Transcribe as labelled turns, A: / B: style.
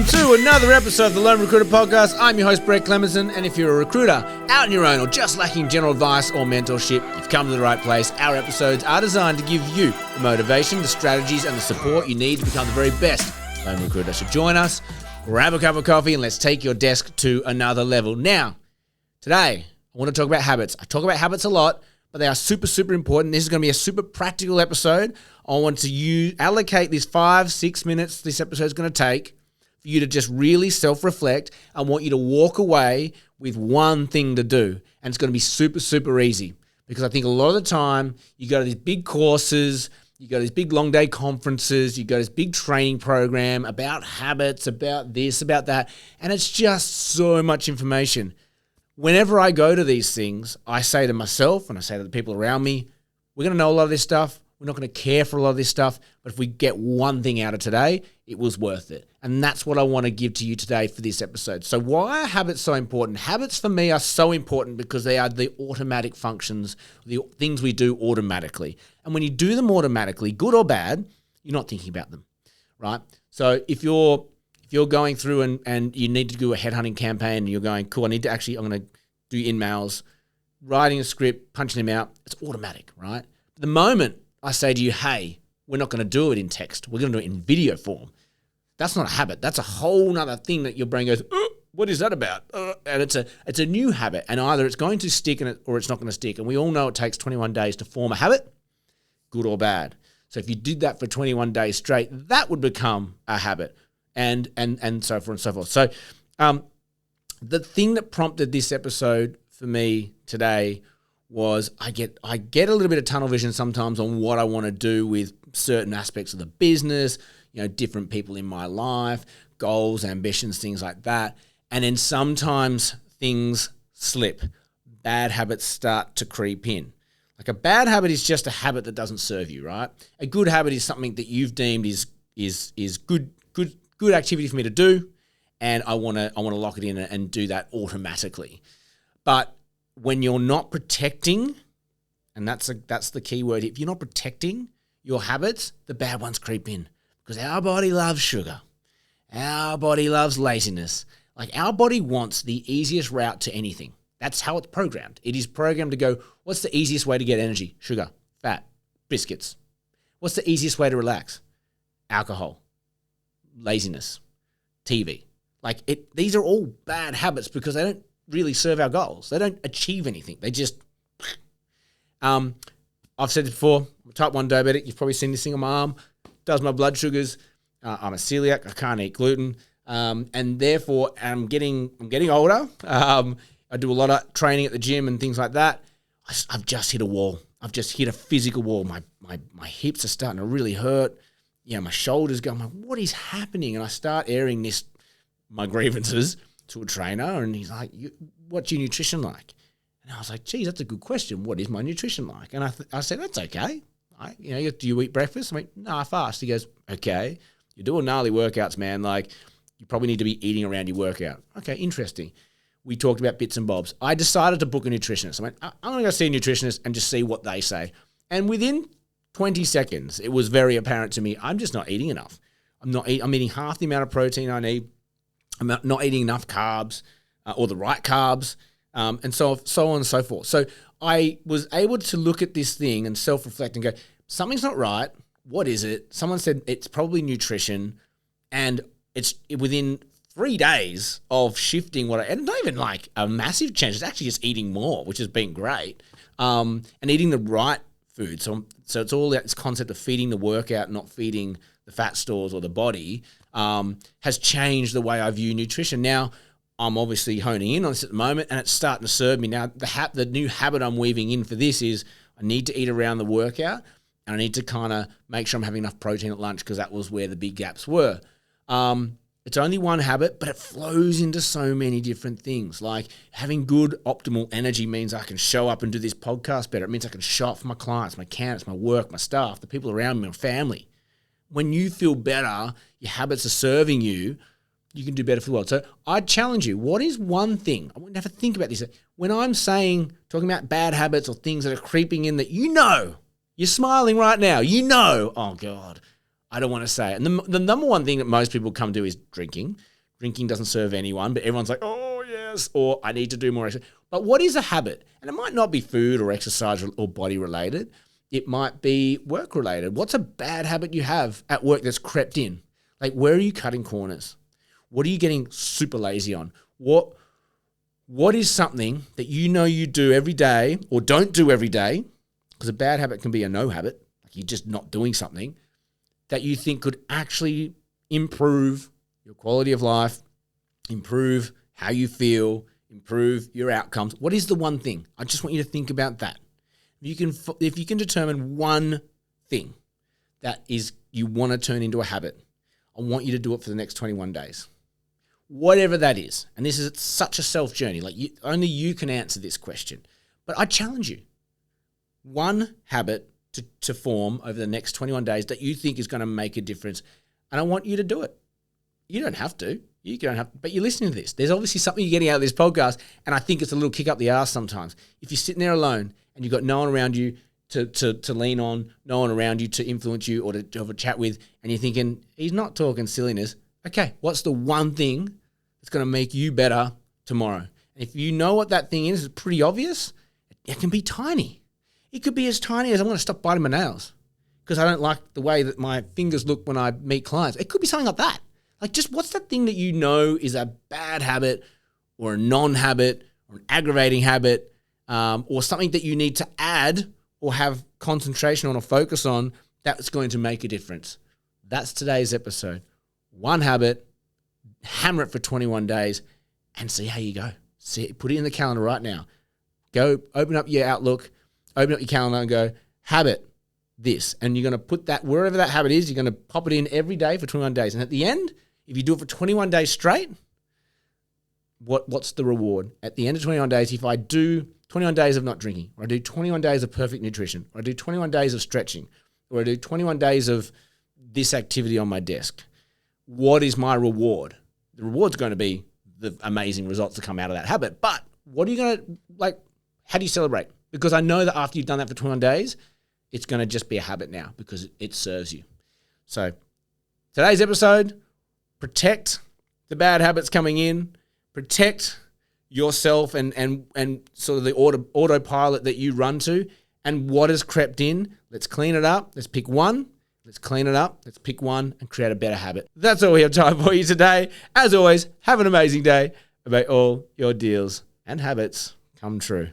A: to another episode of the Lone Recruiter Podcast. I'm your host, Brett Clemenson, and if you're a recruiter out on your own or just lacking general advice or mentorship, you've come to the right place. Our episodes are designed to give you the motivation, the strategies, and the support you need to become the very best Lone Recruiter. So join us, grab a cup of coffee, and let's take your desk to another level. Now, today, I want to talk about habits. I talk about habits a lot, but they are super, super important. This is going to be a super practical episode. I want to allocate these 5-6 minutes this episode is going to take for you to just really self-reflect. I want you to walk away with one thing to do. And it's going to be super, super easy. Because I think a lot of the time, you go to these big courses, you go to these big long day conferences, you go to this big training program about habits, about this, about that. And it's just so much information. Whenever I go to these things, I say to myself and I say to the people around me, we're going to know a lot of this stuff. We're not going to care for a lot of this stuff. But if we get one thing out of today, it was worth it. And that's what I want to give to you today for this episode. So why are habits so important? Habits for me are so important because they are the automatic functions, the things we do automatically. And when you do them automatically, good or bad, you're not thinking about them, right? So if you're going through and you need to do a headhunting campaign and you're going, cool, I'm going to do in-mails, writing a script, punching them out, it's automatic, right? But the moment I say to you, hey, we're not going to do it in text, we're going to do it in video form, that's not a habit. That's a whole nother thing that your brain goes, what is that about? And it's a new habit, and either it's going to stick or it's not going to stick. And we all know it takes 21 days to form a habit, good or bad. So if you did that for 21 days straight, that would become a habit. And so forth and so forth. So the thing that prompted this episode for me today was I get a little bit of tunnel vision sometimes on what I want to do with certain aspects of the business, different people in my life, goals, ambitions, things like that. And then sometimes things slip. Bad habits start to creep in. Like a bad habit is just a habit that doesn't serve you, right? A good habit is something that you've deemed is good activity for me to do, and I want to lock it in and do that automatically. But when you're not protecting, and that's the key word, if you're not protecting your habits, the bad ones creep in. Because our body loves sugar. Our body loves laziness. Like our body wants the easiest route to anything. That's how it's programmed. It is programmed to go, what's the easiest way to get energy? Sugar, fat, biscuits. What's the easiest way to relax? Alcohol. Laziness, TV. These are all bad habits because they don't really serve our goals. They don't achieve anything. They just, I've said it before, I'm a type 1 diabetic. You've probably seen this thing on my arm. Does my blood sugars. I'm a celiac. I can't eat gluten. And therefore I'm getting older. I do a lot of training at the gym and things like that. I've just hit a wall. I've just hit a physical wall. My hips are starting to really hurt. My shoulders go, I'm like, what is happening? And I start airing my grievances to a trainer, and he's like, what's your nutrition like? And I was like, geez, that's a good question. What is my nutrition like? And I said, that's okay. Do you eat breakfast? I'm like, no, I fast. He goes, okay, you're doing gnarly workouts, man. Like, you probably need to be eating around your workout. Okay, interesting. We talked about bits and bobs. I decided to book a nutritionist. I went, I'm going to go see a nutritionist and just see what they say. And within 20 seconds, it was very apparent to me, I'm just not eating enough. I'm eating half the amount of protein I need. I'm not eating enough carbs or the right carbs, and so on and so forth. So I was able to look at this thing and self-reflect and go, something's not right. What is it? Someone said it's probably nutrition, and it's within 3 days of shifting and not even like a massive change. It's actually just eating more, which has been great, and eating the right food. So it's all this concept of feeding the workout, not feeding the fat stores or the body, has changed the way I view nutrition. Now, I'm obviously honing in on this at the moment, and it's starting to serve me. Now, the new habit I'm weaving in for this is I need to eat around the workout, and I need to kind of make sure I'm having enough protein at lunch because that was where the big gaps were. It's only one habit, but it flows into so many different things. Like having good optimal energy means I can show up and do this podcast better. It means I can show up for my clients, my candidates, my work, my staff, the people around me, my family. When you feel better, your habits are serving you, you can do better for the world. So I challenge you, what is one thing? I want you to have to think about this. When I'm talking about bad habits or things that are creeping in that you're smiling right now, oh God, I don't want to say it. And the number one thing that most people come to is drinking. drinking doesn't serve anyone, but everyone's like, oh, yes, or I need to do more exercise. But what is a habit? And it might not be food or exercise or body related. It might be work related. What's a bad habit you have at work that's crept in? Like, where are you cutting corners? What are you getting super lazy on? What is something that you know you do every day or don't do every day? Because a bad habit can be a no habit, like you're just not doing something that you think could actually improve your quality of life, improve how you feel, improve your outcomes. What is the one thing? I just want you to think about that. If you can determine one thing that is you want to turn into a habit, I want you to do it for the next 21 days. Whatever that is. And this is such a self journey. Like only you can answer this question. But I challenge you. One habit to form over the next 21 days that you think is going to make a difference. And I want you to do it. You don't have to. You don't have, but you're listening to this. There's obviously something you're getting out of this podcast, and I think it's a little kick up the arse sometimes. If you're sitting there alone and you've got no one around you to lean on, no one around you to influence you or to have a chat with, and you're thinking, he's not talking silliness. Okay, what's the one thing that's going to make you better tomorrow? And if you know what that thing is, it's pretty obvious. It can be tiny. It could be as tiny as I'm going to stop biting my nails because I don't like the way that my fingers look when I meet clients. It could be something like that. Like just what's that thing that you know is a bad habit or a non-habit or an aggravating habit or something that you need to add or have concentration on or focus on that's going to make a difference. That's today's episode. One habit, hammer it for 21 days and see how you go. Put it in the calendar right now. Go open up your Outlook, open up your calendar and go, habit this. And you're going to put that, wherever that habit is, you're going to pop it in every day for 21 days. And at the end, if you do it for 21 days straight, what's the reward? At the end of 21 days, if I do 21 days of not drinking, or I do 21 days of perfect nutrition, or I do 21 days of stretching, or I do 21 days of this activity on my desk, what is my reward? The reward's going to be the amazing results that come out of that habit. But what are you going to, like, how do you celebrate? Because I know that after you've done that for 21 days, it's going to just be a habit now because it serves you. So today's episode, protect the bad habits coming in, protect yourself and sort of the autopilot that you run to, and what has crept in. Let's clean it up. Let's pick one. Let's clean it up. Let's pick one and create a better habit. That's all we have time for you today. As always, have an amazing day. May all your deals and habits come true.